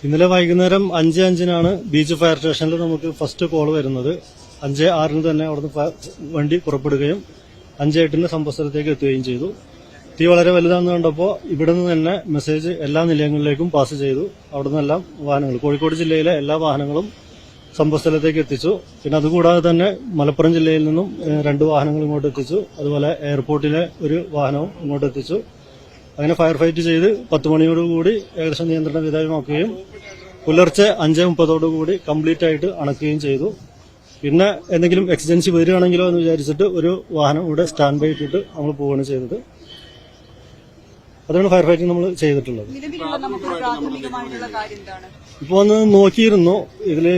ഇന്നലെ വൈകുന്നേരം 5:05 beach fire സ്റ്റേഷനിൽ നമുക്ക് ഫസ്റ്റ് കോൾ വരുന്നത്. 5:06 തന്നെ അവിടുന്ന് വണ്ടി പുറപ്പെടുകയും 5:08 സംഭവസ്ഥലത്തേക്ക് എത്തുകയും ചെയ്തു. തീ വളരെ വലുതാണെന്ന് കണ്ടപ്പോൾ ഇവിടെ നിന്ന് തന്നെ മെസ്സേജ് എല്ലാ നിലയങ്ങളിലേക്കും പാസ് ചെയ്തു. അവിടെ നിന്നെല്ലാം വാഹനങ്ങൾ, കോഴിക്കോട് ജില്ലയിലെ എല്ലാ വാഹനങ്ങളും സംഭവസ്ഥലത്തേക്ക് എത്തിച്ചു. പിന്നെ അതുകൂടാതെ തന്നെ മലപ്പുറം ജില്ലയിൽ നിന്നും 2 വാഹനങ്ങൾ ഇങ്ങോട്ട് എത്തിച്ചു. അതുപോലെ എയർപോർട്ടിലെ ഒരു വാഹനവും ഇങ്ങോട്ട് എത്തിച്ചു. അങ്ങനെ ഫയർ ഫൈറ്റ് ചെയ്ത് 10 മണിയോടുകൂടി ഏകദേശം നിയന്ത്രണ വിധേയമാക്കുകയും പുലർച്ചെ 5:30 കംപ്ലീറ്റ് ആയിട്ട് അണക്കുകയും ചെയ്തു. പിന്നെ എന്തെങ്കിലും എക്സിജൻസി വരികയാണെങ്കിലോ എന്ന് വിചാരിച്ചിട്ട് ഒരു വാഹനം ഇവിടെ സ്റ്റാൻഡ് ബൈ ഇട്ടിട്ട് നമ്മൾ പോവുകയാണ് ചെയ്തത്. അതാണ് ഫയർ ഫൈറ്റിംഗ് നമ്മൾ ചെയ്തിട്ടുള്ളത്. ഇപ്പോൾ ഒന്ന് നോക്കിയിരുന്നു, ഇതില്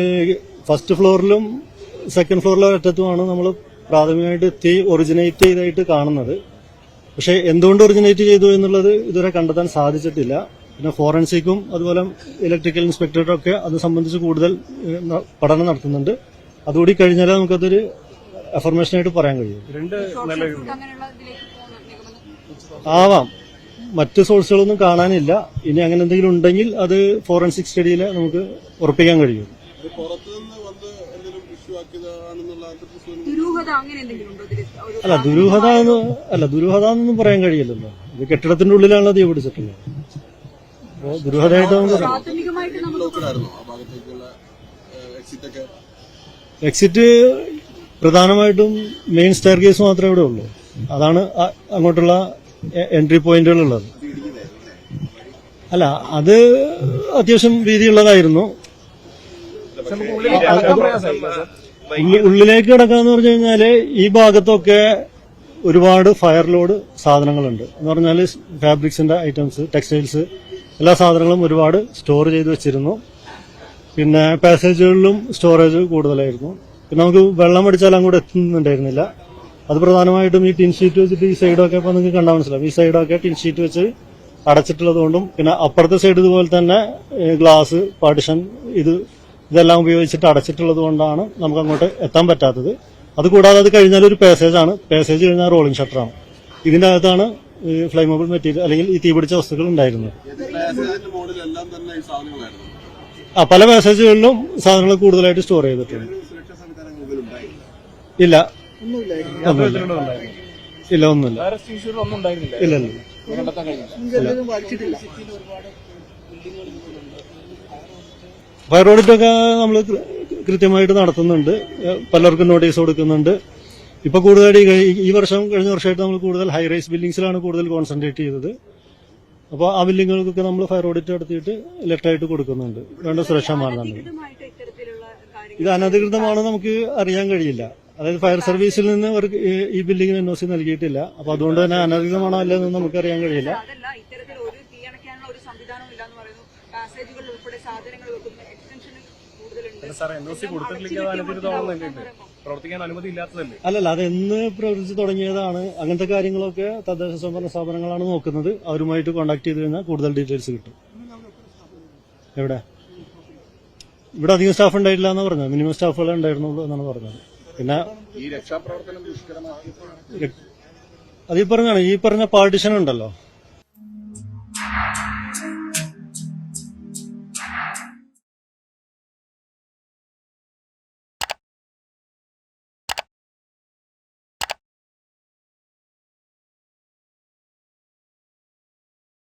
ഫസ്റ്റ് ഫ്ലോറിലും സെക്കൻഡ് ഫ്ലോറിലും ഒറ്റത്തുമാണ് നമ്മൾ പ്രാഥമികമായിട്ട് തീ ഒറിജിനേറ്റ് ചെയ്തായിട്ട് കാണുന്നത്. പക്ഷെ എന്തുകൊണ്ട് ഒറിജിനേറ്റ് ചെയ്തു എന്നുള്ളത് ഇതുവരെ കണ്ടെത്താൻ സാധിച്ചിട്ടില്ല. പിന്നെ ഫോറൻസിക്കും അതുപോലെ ഇലക്ട്രിക്കൽ ഇൻസ്പെക്ടറും ഒക്കെ അത് സംബന്ധിച്ച് കൂടുതൽ പഠനം നടത്തുന്നുണ്ട്. അതുകൂടി കഴിഞ്ഞാൽ നമുക്കതൊരു അഫർമേഷനായിട്ട് പറയാൻ കഴിയും. ആവാം, മറ്റ് സോഴ്സുകളൊന്നും കാണാനില്ല. ഇനി അങ്ങനെ എന്തെങ്കിലും ഉണ്ടെങ്കിൽ അത് ഫോറൻസിക് സ്റ്റഡിയിൽ നമുക്ക് ഉറപ്പിക്കാൻ കഴിയും. ദുരൂഹത എന്നൊന്നും പറയാൻ കഴിയില്ലല്ലോ. ഇത് കെട്ടിടത്തിന്റെ ഉള്ളിലാണല്ലോ തീ പിടിച്ചിട്ടുള്ളത്. അപ്പോൾ ദുരൂഹതയായിട്ട് എക്സിറ്റ് പ്രധാനമായിട്ടും മെയിൻ സ്റ്റെയർ കേസ് മാത്രമേ ഇവിടെ ഉള്ളൂ. അതാണ് അങ്ങോട്ടുള്ള എൻട്രി പോയിന്റുകളുള്ളത്. അല്ല, അത് അത്യാവശ്യം വീതിയുള്ളതായിരുന്നു. ഉള്ളിലേക്ക് കിടക്കാന്ന് പറഞ്ഞു കഴിഞ്ഞാല് ഈ ഭാഗത്തൊക്കെ ഒരുപാട് ഫയർ ലോഡ് സാധനങ്ങളുണ്ട്. എന്ന് പറഞ്ഞാൽ ഫാബ്രിക്സിന്റെ ഐറ്റംസ്, ടെക്സ്റ്റൈൽസ്, എല്ലാ സാധനങ്ങളും ഒരുപാട് സ്റ്റോർ ചെയ്ത് വെച്ചിരുന്നു. പിന്നെ പാസേജുകളിലും സ്റ്റോറേജ് കൂടുതലായിരുന്നു. പിന്നെ നമുക്ക് വെള്ളം അടിച്ചാൽ അങ്ങോട്ട് എത്തുന്നുണ്ടായിരുന്നില്ല. അത് പ്രധാനമായിട്ടും ഈ ടിൻ ഷീറ്റ് വെച്ചിട്ട് ഈ സൈഡൊക്കെ ഇപ്പൊ നിങ്ങൾക്ക് കണ്ടാൽ മനസ്സിലാവും. ഈ സൈഡൊക്കെ ടിൻ ഷീറ്റ് വെച്ച് അടച്ചിട്ടുള്ളത് കൊണ്ടും പിന്നെ അപ്പുറത്തെ സൈഡ് ഇതുപോലെ തന്നെ ഗ്ലാസ് പാർട്ടിഷൻ ഇതെല്ലാം ഉപയോഗിച്ചിട്ട് അടച്ചിട്ടുള്ളത് കൊണ്ടാണ് നമുക്ക് അങ്ങോട്ട് എത്താൻ പറ്റാത്തത്. അതുകൂടാതെ അത് കഴിഞ്ഞാൽ ഒരു പാസേജാണ്. പാസേജ് കഴിഞ്ഞാൽ റോളിംഗ് ഷട്ടറാണ്. ഇതിന്റെ അകത്താണ് ഫ്ലൈമബിൾ മെറ്റീരിയൽ അല്ലെങ്കിൽ ഈ തീപിടിച്ച വസ്തുക്കൾ ഉണ്ടായിരുന്നത്. പല പാസേജുകളിലും സാധനങ്ങൾ കൂടുതലായിട്ട് സ്റ്റോർ ചെയ്തിട്ടുണ്ട്. ഇല്ല, ഒന്നുമില്ല. ഇല്ല. ഫയർ ഓഡിറ്റൊക്കെ നമ്മൾ കൃത്യമായിട്ട് നടത്തുന്നുണ്ട്. പലർക്കും നോട്ടീസ് കൊടുക്കുന്നുണ്ട്. ഇപ്പൊ കൂടുതലായിട്ട് ഈ വർഷം കഴിഞ്ഞ വർഷമായിട്ട് നമ്മൾ കൂടുതൽ ഹൈ റൈസ് ബിൽഡിംഗ്സിലാണ് കൂടുതൽ കോൺസെൻട്രേറ്റ് ചെയ്തത്. അപ്പോൾ ആ ബിൽഡിങ്ങുകൾക്കൊക്കെ നമ്മൾ ഫയർ ഓഡിറ്റ് നടത്തിയിട്ട് ലെറ്ററായിട്ട് കൊടുക്കുന്നുണ്ട്, വേണ്ട സുരക്ഷാ മാനദണ്ഡങ്ങൾ. ഇത് അനധികൃതമാണെന്ന് നമുക്ക് അറിയാൻ കഴിയില്ല. അതായത് ഫയർ സർവീസിൽ നിന്ന് അവർക്ക് ഈ ബിൽഡിങ്ങിന് NOC നൽകിയിട്ടില്ല. അപ്പൊ അതുകൊണ്ട് തന്നെ അനധികൃതമാണോ അല്ലെന്ന് നമുക്ക് അറിയാൻ കഴിയില്ല. അല്ലല്ല, അത് എന്ന് പ്രവർത്തിച്ച് തുടങ്ങിയതാണ്. അങ്ങനത്തെ കാര്യങ്ങളൊക്കെ തദ്ദേശ സ്വയംഭരണ സ്ഥാപനങ്ങളാണ് നോക്കുന്നത്. അവരുമായിട്ട് കോൺടാക്ട് ചെയ്ത് കഴിഞ്ഞാൽ കൂടുതൽ ഡീറ്റെയിൽസ് കിട്ടും. ഇവിടെ അധികം സ്റ്റാഫ് ഉണ്ടായിട്ടില്ല എന്നാണ് പറഞ്ഞത്. മിനിമം സ്റ്റാഫുകളെ ഉണ്ടായിരുന്നുള്ളൂ എന്നാണ് പറഞ്ഞത്. പിന്നെ ഈ രക്ഷാപ്രവർത്തനം അതീ പറഞ്ഞാണ് ഈ പറഞ്ഞ പാർട്ടിഷൻ ഉണ്ടല്ലോ,